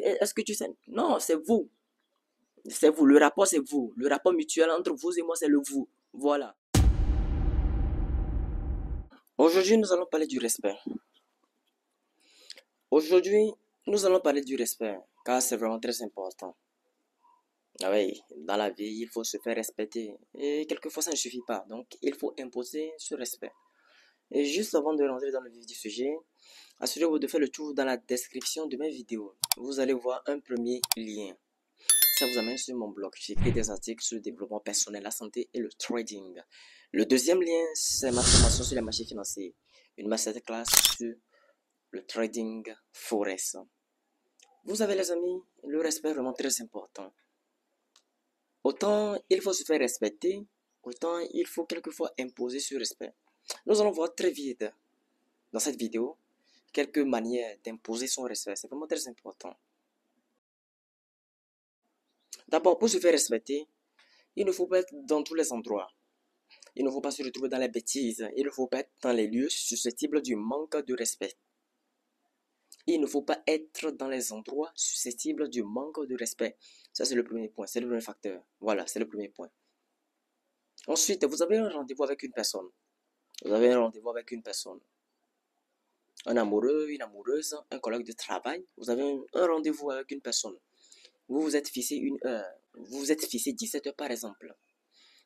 est-ce que tu sais? Non, c'est vous. C'est vous. Le rapport, c'est vous. Le rapport mutuel entre vous et moi, c'est le vous. Voilà. Aujourd'hui, nous allons parler du respect. Aujourd'hui, nous allons parler du respect, car c'est vraiment très important. Ah oui, dans la vie, il faut se faire respecter. Et quelquefois, ça ne suffit pas. Donc, il faut imposer ce respect. Et juste avant de rentrer dans le vif du sujet, assurez-vous de faire le tour dans la description de mes vidéos. Vous allez voir un premier lien. Ça vous amène sur mon blog. J'écris des articles sur le développement personnel, la santé et le trading. Le deuxième lien, c'est ma formation sur les marchés financiers. Une masterclass sur le trading forex. Vous savez les amis, le respect est vraiment très important. Autant il faut se faire respecter, autant il faut quelquefois imposer ce respect. Nous allons voir très vite dans cette vidéo quelques manières d'imposer son respect. C'est vraiment très important. D'abord, pour se faire respecter, il ne faut pas être dans tous les endroits. Il ne faut pas se retrouver dans les bêtises. Il ne faut pas être dans les lieux susceptibles du manque de respect. Il ne faut pas être dans les endroits susceptibles du manque de respect. Ça, c'est le premier point. C'est le premier facteur. Voilà, c'est le premier point. Ensuite, vous avez un rendez-vous avec une personne. Vous avez un rendez-vous avec une personne. Un amoureux, une amoureuse, un collègue de travail. Vous avez un rendez-vous avec une personne. Vous vous êtes fixé une heure. Vous vous êtes fixé 17 heures par exemple.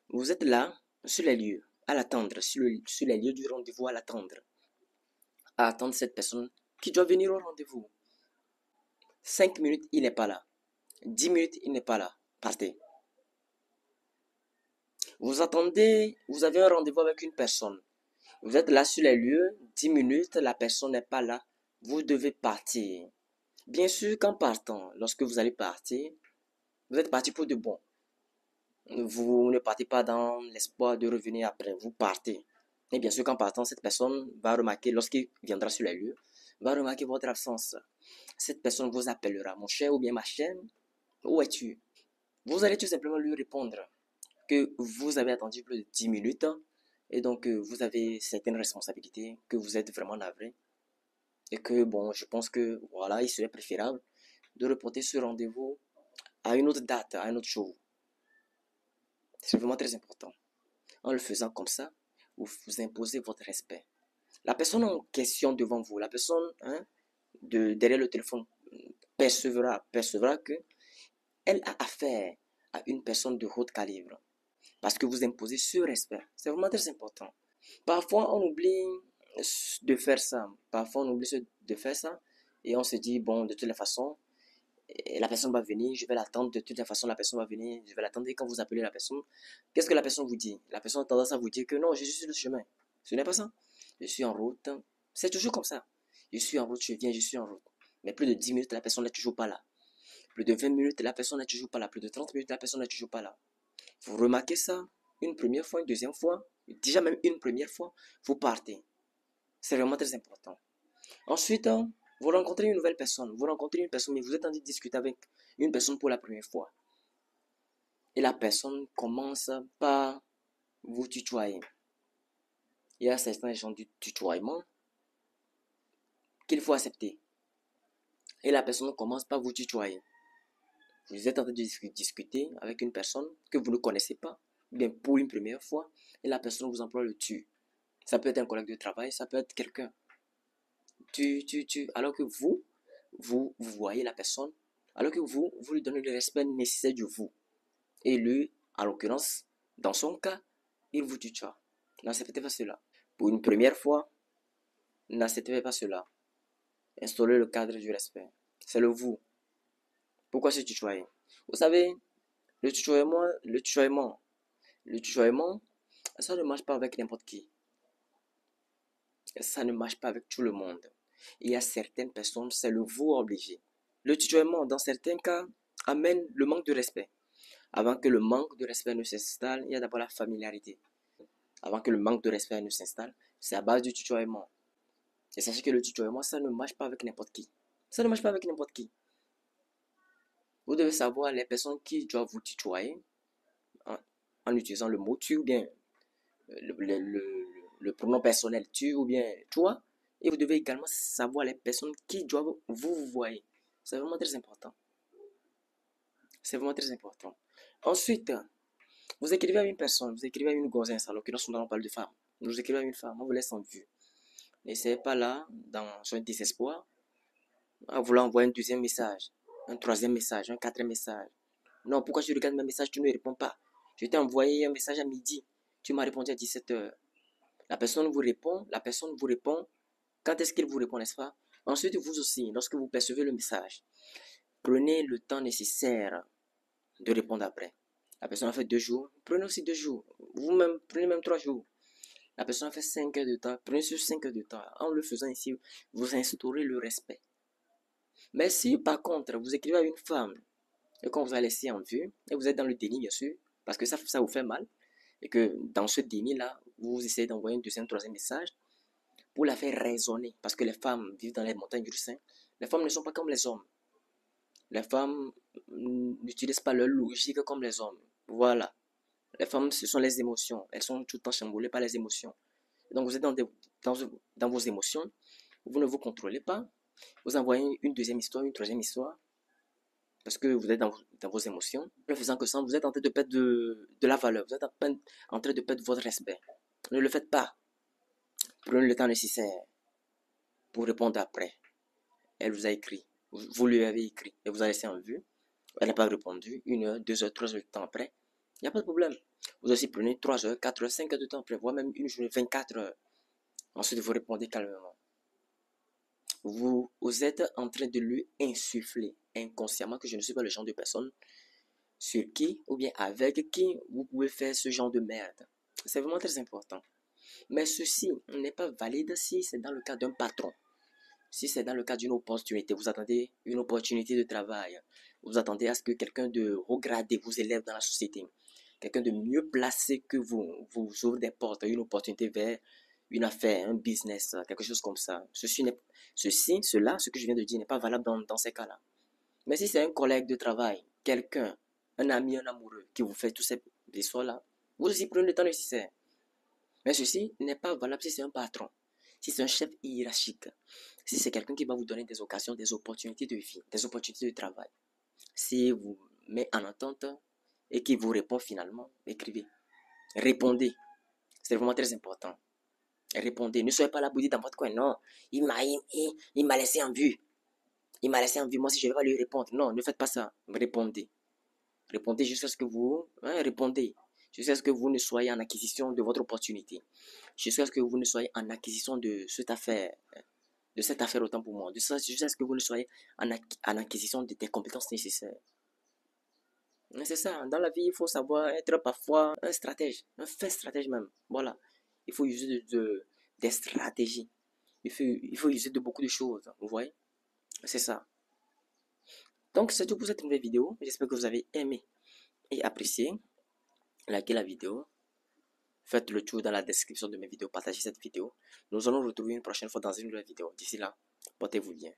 Vous êtes là, sur les lieux, à l'attendre, sur les lieux du rendez-vous, à l'attendre. À attendre cette personne qui doit venir au rendez-vous. 5 minutes, il n'est pas là. 10 minutes, il n'est pas là. Partez. Vous attendez, vous avez un rendez-vous avec une personne. Vous êtes là sur les lieux, 10 minutes, la personne n'est pas là. Vous devez partir. Bien sûr qu'en partant, lorsque vous allez partir, vous êtes parti pour de bon. Vous ne partez pas dans l'espoir de revenir après. Vous partez. Et bien sûr qu'en partant, cette personne va remarquer, lorsqu'il viendra sur les lieux, va remarquer votre absence. Cette personne vous appellera, mon cher ou bien ma chère, où es-tu? Vous allez tout simplement lui répondre que vous avez attendu plus de 10 minutes et donc vous avez certaines responsabilités, que vous êtes vraiment navré et que bon, je pense que voilà, il serait préférable de reporter ce rendez-vous à une autre date, à un autre jour. C'est vraiment très important. En le faisant comme ça, vous imposez votre respect. La personne en question devant vous, la personne derrière le téléphone percevra que elle a affaire à une personne de haut calibre. Parce que vous imposez ce respect. C'est vraiment très important. Parfois, on oublie de faire ça. Parfois, on oublie de faire ça. Et on se dit, bon, de toutes les façons, la personne va venir, je vais l'attendre. De toutes les façons, la personne va venir, je vais l'attendre. Et quand vous appelez la personne, qu'est-ce que la personne vous dit? La personne a tendance à vous dire que non, je suis sur le chemin. Ce n'est pas ça. Je suis en route. C'est toujours comme ça. Je suis en route, je viens, je suis en route. Mais plus de 10 minutes, la personne n'est toujours pas là. Plus de 20 minutes, la personne n'est toujours pas là. Plus de 30 minutes, la personne n'est toujours pas là. Vous remarquez ça une première fois, une deuxième fois, déjà même une première fois, vous partez. C'est vraiment très important. Ensuite, vous rencontrez une nouvelle personne. Vous rencontrez une personne, mais vous êtes en train de discuter avec une personne pour la première fois. Et la personne commence par vous tutoyer. Il y a certains gens du tutoiement qu'il faut accepter. Et la personne commence par vous tutoyer. Vous êtes en train de discuter avec une personne que vous ne connaissez pas, bien pour une première fois, et la personne vous emploie le tu. Ça peut être un collègue de travail, ça peut être quelqu'un. Alors que vous voyez la personne, alors que vous lui donnez le respect nécessaire de vous. Et lui, en l'occurrence, dans son cas, il vous tutoie. N'acceptez pas cela. Pour une première fois, n'acceptez pas cela. Instaurez le cadre du respect. C'est le vous. Pourquoi se tutoyer? Vous savez, le tutoiement, ça ne marche pas avec n'importe qui. Ça ne marche pas avec tout le monde. Il y a certaines personnes, c'est le vous obligé. Le tutoiement, dans certains cas, amène le manque de respect. Avant que le manque de respect ne s'installe, il y a d'abord la familiarité. Avant que le manque de respect ne s'installe, c'est à base du tutoiement. Et sachez que le tutoiement, ça ne marche pas avec n'importe qui. Ça ne marche pas avec n'importe qui. Vous devez savoir les personnes qui doivent vous tutoyer en utilisant le mot tu ou bien le pronom personnel tu ou bien toi. Et vous devez également savoir les personnes qui doivent vous voir. C'est vraiment très important. C'est vraiment très important. Ensuite, vous écrivez à une personne, vous écrivez à une gonzesse, alors que nous parle de femme. Vous écrivez à une femme, on vous laisse en vue. N'essayez pas là, dans un désespoir, à vouloir envoyer un deuxième message, un troisième message, un quatrième message. Non, pourquoi tu regardes mes messages, tu ne réponds pas? Je t'ai envoyé un message à midi, tu m'as répondu à 17 h. La personne vous répond. Quand est-ce qu'il vous répond, n'est-ce pas? Ensuite, vous aussi, lorsque vous percevez le message, prenez le temps nécessaire de répondre après. La personne a fait 2 jours, prenez aussi 2 jours. Vous-même, prenez même 3 jours. La personne a fait 5 heures de temps, prenez sur 5 heures de temps. En le faisant ici, vous instaurez le respect. Mais si par contre, vous écrivez à une femme et qu'on vous a laissé en vue, et vous êtes dans le déni, bien sûr, parce que ça vous fait mal, et que dans ce déni-là, vous essayez d'envoyer un deuxième, troisième message pour la faire raisonner, parce que les femmes vivent dans les montagnes du sein. Les femmes ne sont pas comme les hommes. Les femmes n'utilisent pas leur logique comme les hommes. Voilà. Les femmes, ce sont les émotions. Elles sont tout le temps chamboulées par les émotions. Donc, vous êtes dans vos émotions. Vous ne vous contrôlez pas. Vous envoyez une deuxième histoire, une troisième histoire. Parce que vous êtes dans vos émotions. En faisant que ça, vous êtes en train de perdre de la valeur. Vous êtes en train de perdre votre respect. Ne le faites pas. Prenez le temps nécessaire pour répondre après. Elle vous a écrit. Vous lui avez écrit et vous avez laissé en vue. Elle n'a pas répondu. 1 heure, 2 heures, 3 heures de temps après. Il n'y a pas de problème. Vous aussi prenez 3 heures, 4 heures, 5 heures de temps après, voire même une journée, 24 heures. Ensuite, vous répondez calmement. Vous êtes en train de lui insuffler inconsciemment que je ne suis pas le genre de personne sur qui ou bien avec qui vous pouvez faire ce genre de merde. C'est vraiment très important. Mais ceci n'est pas valide si c'est dans le cas d'un patron. Si c'est dans le cas d'une opportunité, vous attendez une opportunité de travail, vous attendez à ce que quelqu'un de haut gradé vous élève dans la société, quelqu'un de mieux placé que vous ouvre des portes, une opportunité vers une affaire, un business, quelque chose comme ça. Cela, ce que je viens de dire, n'est pas valable dans ces cas-là. Mais si c'est un collègue de travail, quelqu'un, un ami, un amoureux qui vous fait tous ces histoires-là, vous aussi prenez le temps nécessaire. Mais ceci n'est pas valable si c'est un patron, si c'est un chef hiérarchique, si c'est quelqu'un qui va vous donner des occasions, des opportunités de vie, des opportunités de travail. Si vous met en attente et qui vous répond finalement, écrivez. Répondez. C'est vraiment très important. Répondez. Ne soyez pas là pour dire dans votre coin, non, il m'a laissé en vue. Il m'a laissé en vue. Moi, si je vais pas lui répondre. Non, ne faites pas ça. Répondez. Répondez jusqu'à ce que vous... répondez. Jusqu'à ce que vous ne soyez en acquisition de votre opportunité. Jusqu'à ce que vous ne soyez en acquisition de cette affaire. De cette affaire autant pour moi. Jusqu'à ce que vous ne soyez en acquisition des compétences nécessaires. C'est ça, dans la vie, il faut savoir être parfois un stratège, un fin stratège même. Voilà, il faut user des stratégies. Il faut user de beaucoup de choses, vous voyez. C'est ça. Donc, c'est tout pour cette nouvelle vidéo. J'espère que vous avez aimé et apprécié. Likez la vidéo. Faites le tour dans la description de mes vidéos. Partagez cette vidéo. Nous allons nous retrouver une prochaine fois dans une nouvelle vidéo. D'ici là, portez-vous bien.